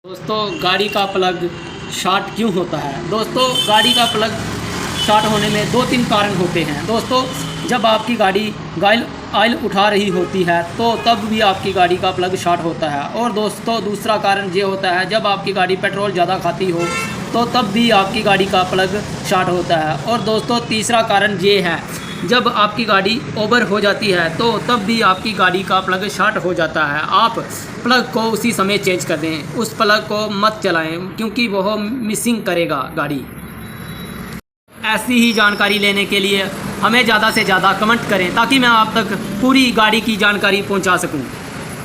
दोस्तों गाड़ी का प्लग शॉर्ट क्यों होता है। दोस्तों गाड़ी का प्लग शॉर्ट होने में दो तीन कारण होते हैं। दोस्तों जब आपकी गाड़ी ऑयल उठा रही होती है तो तब भी आपकी गाड़ी का प्लग शॉर्ट होता है। और दोस्तों दूसरा कारण ये होता है जब आपकी गाड़ी पेट्रोल ज़्यादा खाती हो तो तब भी आपकी गाड़ी का प्लग शॉर्ट होता है। और दोस्तों तीसरा कारण ये है जब आपकी गाड़ी ओवर हो जाती है तो तब भी आपकी गाड़ी का प्लग शॉर्ट हो जाता है। आप प्लग को उसी समय चेंज कर दें, उस प्लग को मत चलाएं क्योंकि वह मिसिंग करेगा गाड़ी। ऐसी ही जानकारी लेने के लिए हमें ज़्यादा से ज़्यादा कमेंट करें ताकि मैं आप तक पूरी गाड़ी की जानकारी पहुंचा सकूं।